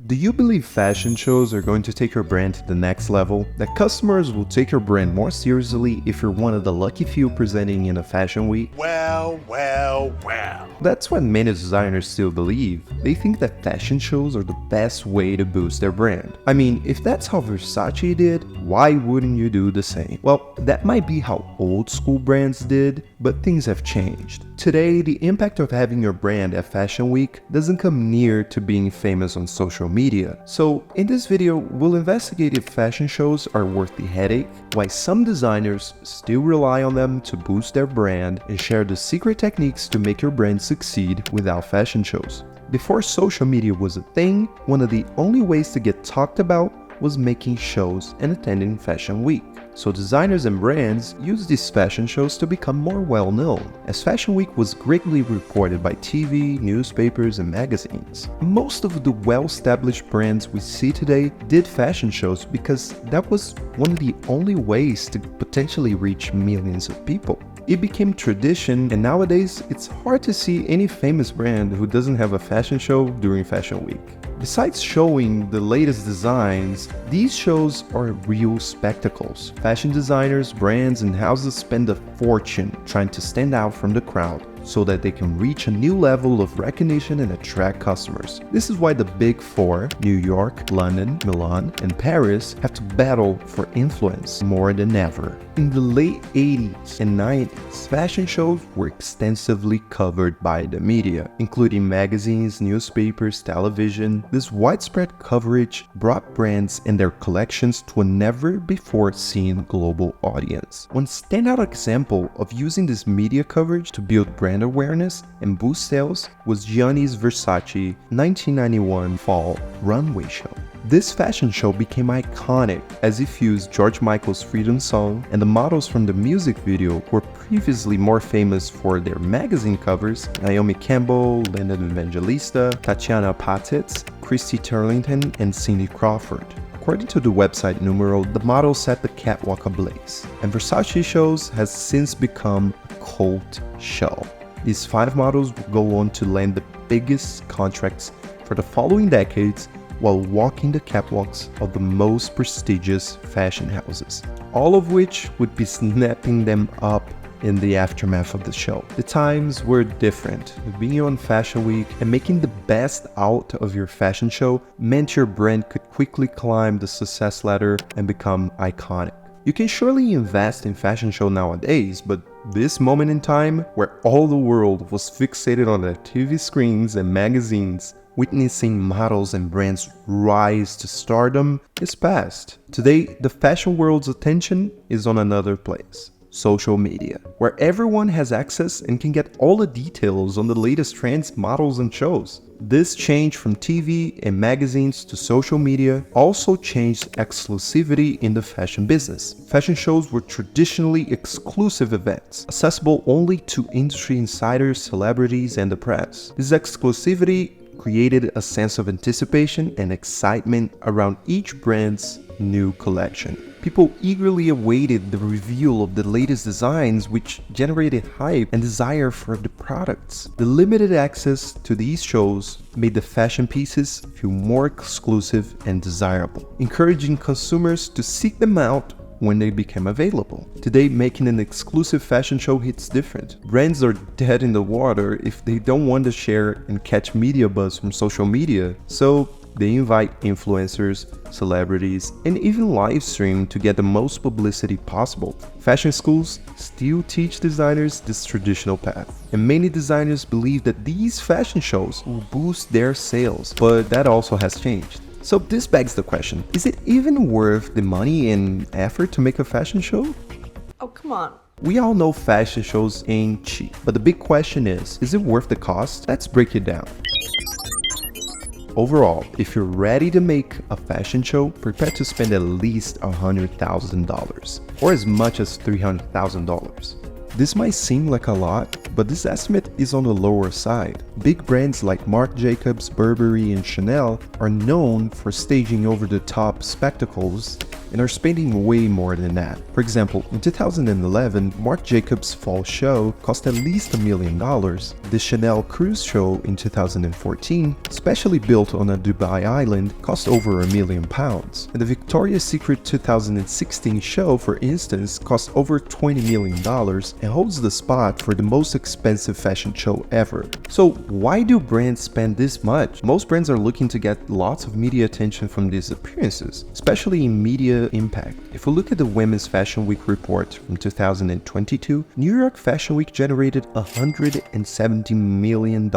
Do you believe fashion shows are going to take your brand to the next level? That customers will take your brand more seriously if you're one of the lucky few presenting in a fashion week? Well. That's what many designers still believe. They think that fashion shows are the best way to boost their brand. I mean, if that's how Versace did, why wouldn't you do the same? Well, that might be how old school brands did, but things have changed. Today, the impact of having your brand at Fashion Week doesn't come near to being famous on social media. So, in this video, we'll investigate if fashion shows are worth the headache, why some designers still rely on them to boost their brand, and share the secret techniques to make your brand succeed without fashion shows. Before social media was a thing, one of the only ways to get talked about was making shows and attending Fashion Week. So designers and brands used these fashion shows to become more well-known, as Fashion Week was greatly reported by TV, newspapers, and magazines. Most of the well-established brands we see today did fashion shows because that was one of the only ways to potentially reach millions of people. It became tradition, and nowadays it's hard to see any famous brand who doesn't have a fashion show during Fashion Week. Besides showing the latest designs, these shows are real spectacles. Fashion designers, brands, and houses spend a fortune trying to stand out from the crowd so that they can reach a new level of recognition and attract customers. This is why the Big Four, New York, London, Milan, and Paris, have to battle for influence more than ever. In the late 80s and 90s, fashion shows were extensively covered by the media, including magazines, newspapers, television. This widespread coverage brought brands and their collections to a never-before-seen global audience. One standout example of using this media coverage to build brand awareness and boost sales was Gianni's Versace 1991 fall runway show. This fashion show became iconic as it fused George Michael's Freedom Song, and the models from the music video were previously more famous for their magazine covers: Naomi Campbell, Linda Evangelista, Tatiana Patitz, Christy Turlington, and Cindy Crawford. According to the website Numero, the models set the catwalk ablaze, and Versace shows has since become a cult show. These 5 models will go on to land the biggest contracts for the following decades while walking the catwalks of the most prestigious fashion houses, all of which would be snapping them up in the aftermath of the show. The times were different. Being on Fashion Week and making the best out of your fashion show meant your brand could quickly climb the success ladder and become iconic. You can surely invest in fashion show nowadays, but this moment in time, where all the world was fixated on their TV screens and magazines, witnessing models and brands rise to stardom, is past. Today, the fashion world's attention is on another place: social media, where everyone has access and can get all the details on the latest trends, models, and shows. This change from TV and magazines to social media also changed exclusivity in the fashion business. Fashion shows were traditionally exclusive events, accessible only to industry insiders, celebrities, and the press. This exclusivity created a sense of anticipation and excitement around each brand's new collection. People eagerly awaited the reveal of the latest designs, which generated hype and desire for the products. The limited access to these shows made the fashion pieces feel more exclusive and desirable, encouraging consumers to seek them out when they became available. Today, making an exclusive fashion show hits different. Brands are dead in the water if they don't want to share and catch media buzz from social media, so they invite influencers, celebrities, and even live stream to get the most publicity possible. Fashion schools still teach designers this traditional path, and many designers believe that these fashion shows will boost their sales, but that also has changed. So this begs the question, is it even worth the money and effort to make a fashion show? Oh, come on. We all know fashion shows ain't cheap, but the big question is it worth the cost? Let's break it down. Overall, if you're ready to make a fashion show, prepare to spend at least $100,000 or as much as $300,000. This might seem like a lot, but this estimate is on the lower side. Big brands like Marc Jacobs, Burberry, and Chanel are known for staging over-the-top spectacles and are spending way more than that. For example, in 2011, Marc Jacobs' fall show cost at least $1 million. The Chanel cruise show in 2014, specially built on a Dubai island, cost over £1 million. And the Victoria's Secret 2016 show, for instance, cost over $20 million and holds the spot for the most expensive fashion show ever. So why do brands spend this much? Most brands are looking to get lots of media attention from these appearances, especially in media impact. If we look at the Women's Fashion Week report from 2022, New York Fashion Week generated $170 million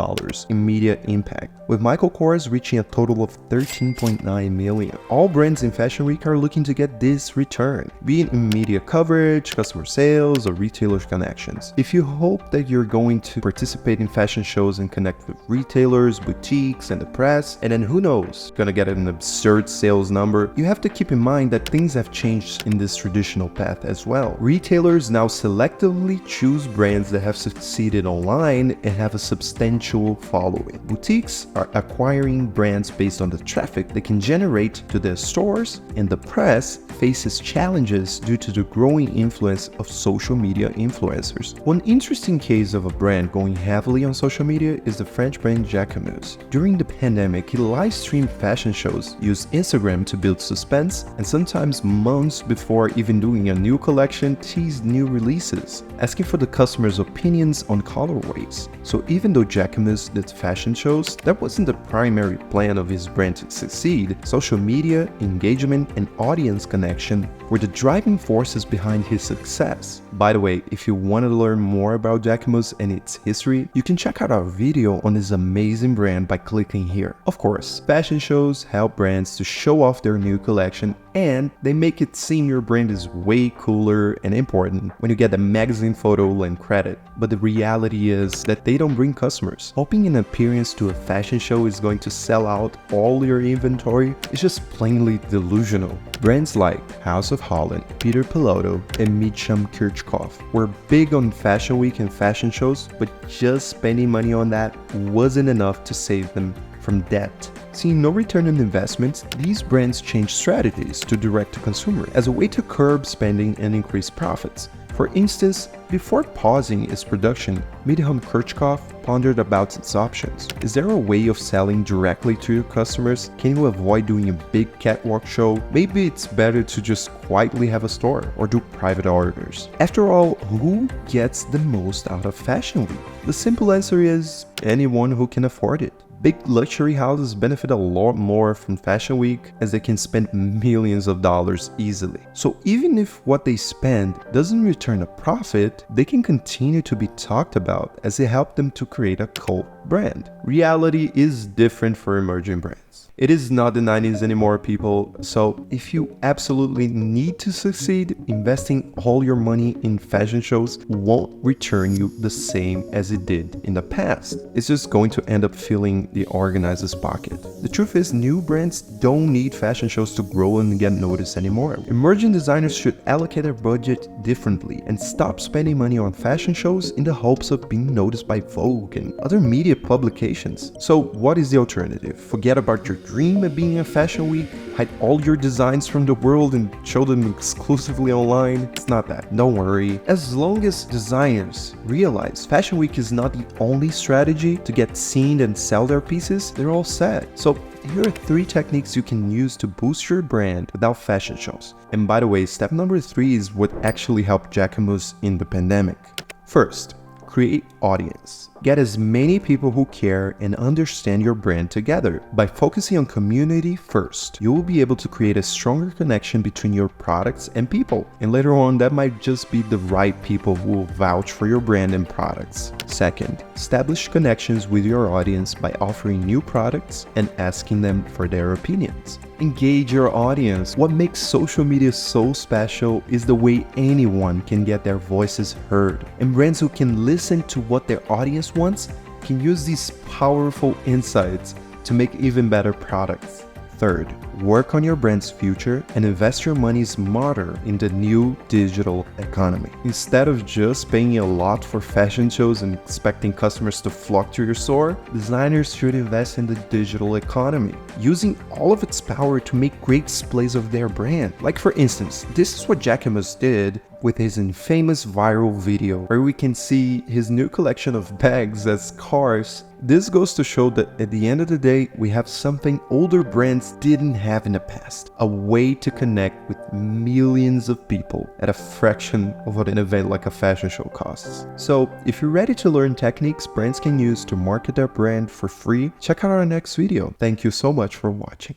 in media impact, with Michael Kors reaching a total of $13.9 million. All brands in Fashion Week are looking to get this return, be it in media coverage, customer sales, or retailer connections. If you hope that you're going to participate in fashion shows and connect with retailers, boutiques, and the press, and then who knows, gonna get an absurd sales number, you have to keep in mind that things have changed in this traditional path as well. Retailers now selectively choose brands that have succeeded online and have a substantial following. Boutiques are acquiring brands based on the traffic they can generate to their stores, and the press faces challenges due to the growing influence of social media influencers. One interesting case of a brand going heavily on social media is the French brand Jacquemus. During the pandemic, he live-streamed fashion shows, used Instagram to build suspense, and sometimes months before even doing a new collection, teased new releases, asking for the customers' opinions on colorways. So even though Jacquemus did fashion shows, that wasn't the primary plan of his brand to succeed. Social media, engagement, and audience connection were the driving forces behind his success. By the way, if you want to learn more about Jacquemus and its history, you can check out our video on this amazing brand by clicking here. Of course, fashion shows help brands to show off their new collection, and they make it seem your brand is way cooler and important when you get a magazine photo and credit. But the reality is that they don't bring customers. Hoping an appearance to a fashion show is going to sell out all your inventory is just plainly delusional. Brands like House of Holland, Peter Pilotto, and Mitchum Kirchhoff were big on Fashion Week and fashion shows, but just spending money on that wasn't enough to save them from debt. Seeing no return on investments, these brands changed strategies to direct-to-consumer as a way to curb spending and increase profits. For instance, before pausing its production, Mitchum Kirchhoff pondered about its options. Is there a way of selling directly to your customers? Can you avoid doing a big catwalk show? Maybe it's better to just quietly have a store or do private orders. After all, who gets the most out of Fashion Week? The simple answer is anyone who can afford it. Big luxury houses benefit a lot more from Fashion Week as they can spend millions of dollars easily. So even if what they spend doesn't return a profit, they can continue to be talked about as it helped them to create a cult brand. Reality is different for emerging brands. It is not the 90s anymore, people. So if you absolutely need to succeed, investing all your money in fashion shows won't return you the same as it did in the past. It's just going to end up filling the organizer's pocket. The truth is, new brands don't need fashion shows to grow and get noticed anymore. Emerging designers should allocate their budget differently and stop spending money on fashion shows in the hopes of being noticed by Vogue and other media publications. So what is the alternative? Forget about your dream of being a Fashion Week, hide all your designs from the world and show them exclusively online? It's not that. Don't worry. As long as designers realize Fashion Week is not the only strategy to get seen and sell their pieces, they're all set. So here are 3 techniques you can use to boost your brand without fashion shows. And by the way, step number 3 is what actually helped Jacquemus in the pandemic. First, create audience. Get as many people who care and understand your brand together. By focusing on community first, you will be able to create a stronger connection between your products and people. And later on, that might just be the right people who will vouch for your brand and products. Second, establish connections with your audience by offering new products and asking them for their opinions. Engage your audience. What makes social media so special is the way anyone can get their voices heard. And brands who can listen to what their audience wants can use these powerful insights to make even better products. Third, work on your brand's future and invest your money smarter in the new digital economy. Instead of just paying a lot for fashion shows and expecting customers to flock to your store, designers should invest in the digital economy, using all of its power to make great displays of their brand. Like for instance, this is what Jacquemus did with his infamous viral video, where we can see his new collection of bags as cars. This goes to show that at the end of the day, we have something older brands didn't have in the past, a way to connect with millions of people at a fraction of what an event like a fashion show costs. So if you're ready to learn techniques brands can use to market their brand for free, check out our next video. Thank you so much for watching.